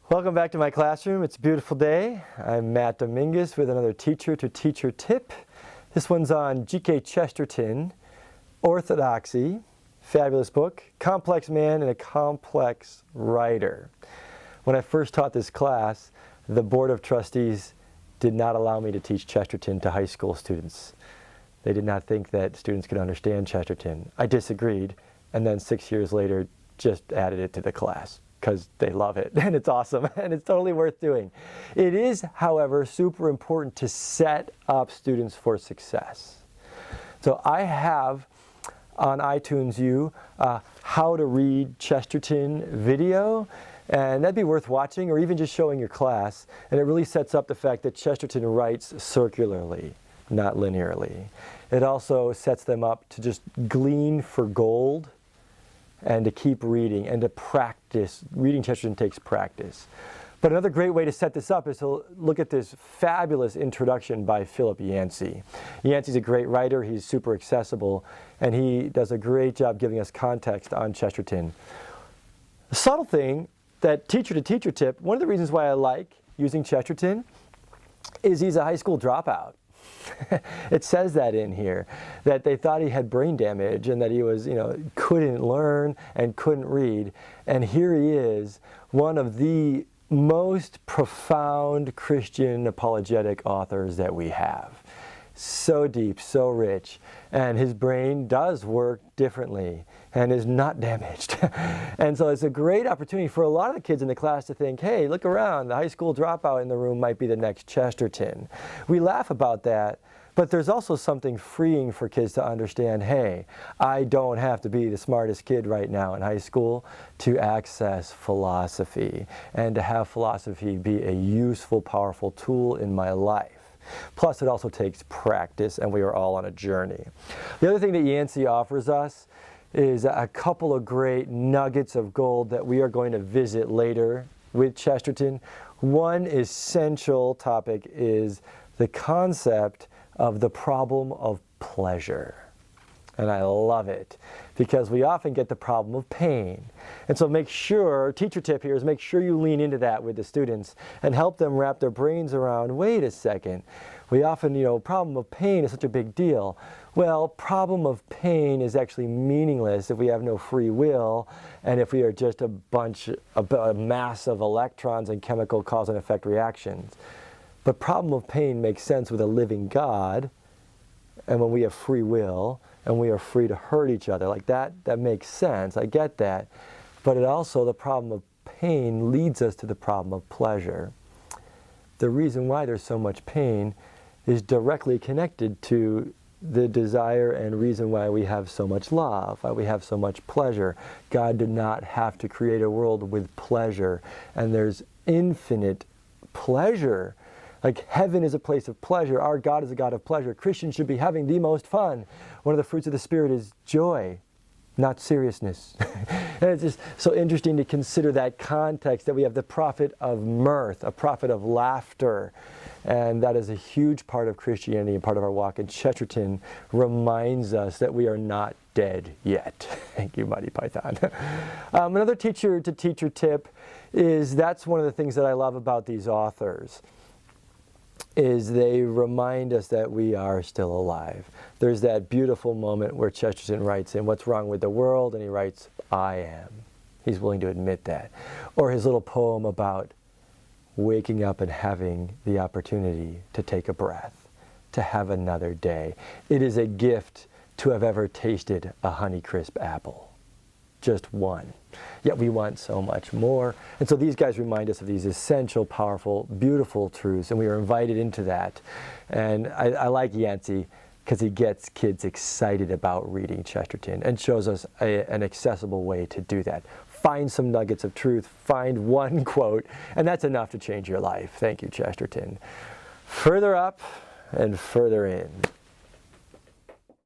Welcome back to my classroom. It's a beautiful day. I'm Matt Dominguez with another Teacher to Teacher tip. This one's on G.K. Chesterton, Orthodoxy, fabulous book, complex man and a complex writer. When I first taught this class, the Board of Trustees did not allow me to teach Chesterton to high school students. They did not think that students could understand Chesterton. I disagreed, and then 6 years later just added it to the class, because they love it, and it's awesome, and it's totally worth doing. It is, however, super important to set up students for success. So I have on iTunes U how to read Chesterton video, and that'd be worth watching or even just showing your class, and it really sets up the fact that Chesterton writes circularly, not linearly. It also sets them up to just glean for gold and to keep reading and to practice. Reading Chesterton takes practice. But another great way to set this up is to look at this fabulous introduction by Philip Yancey. Yancey's a great writer, he's super accessible, and he does a great job giving us context on Chesterton. The subtle thing, that teacher to teacher tip, one of the reasons why I like using Chesterton is he's a high school dropout. It says that in here, that they thought he had brain damage and that he was, couldn't learn and couldn't read. And here he is, one of the most profound Christian apologetic authors that we have. So deep, so rich, and his brain does work differently and is not damaged. And so it's a great opportunity for a lot of the kids in the class to think, hey, look around, the high school dropout in the room might be the next Chesterton. We laugh about that, but there's also something freeing for kids to understand, hey, I don't have to be the smartest kid right now in high school to access philosophy and to have philosophy be a useful, powerful tool in my life. Plus, it also takes practice, and we are all on a journey. The other thing that Yancey offers us is a couple of great nuggets of gold that we are going to visit later with Chesterton. One essential topic is the concept of the problem of pleasure. And I love it because we often get the problem of pain. And so make sure, teacher tip here is make sure you lean into that with the students and help them wrap their brains around, wait a second, we often, problem of pain is such a big deal. Well, problem of pain is actually meaningless if we have no free will and if we are just a mass of electrons and chemical cause and effect reactions. But problem of pain makes sense with a living God, and when we have free will, and we are free to hurt each other. Like that makes sense, I get that. But it also, the problem of pain leads us to the problem of pleasure. The reason why there's so much pain is directly connected to the desire and reason why we have so much love, why we have so much pleasure. God did not have to create a world with pleasure, and there's infinite pleasure. Like heaven is a place of pleasure. Our God is a God of pleasure. Christians should be having the most fun. One of the fruits of the Spirit is joy, not seriousness. And it's just so interesting to consider that context, that we have the prophet of mirth, a prophet of laughter. And that is a huge part of Christianity and part of our walk. And Chesterton reminds us that we are not dead yet. Thank you, Monty Python. Another teacher to teacher tip is that's one of the things that I love about these authors, is they remind us that we are still alive. There's that beautiful moment where Chesterton writes in What's Wrong with the World, and he writes, I am. He's willing to admit that. Or his little poem about waking up and having the opportunity to take a breath, to have another day. It is a gift to have ever tasted a Honeycrisp apple. Just one. Yet we want so much more. And so these guys remind us of these essential, powerful, beautiful truths, and we are invited into that. And I like Yancey because he gets kids excited about reading Chesterton and shows us an accessible way to do that. Find some nuggets of truth, find one quote, and that's enough to change your life. Thank you, Chesterton. Further up and further in.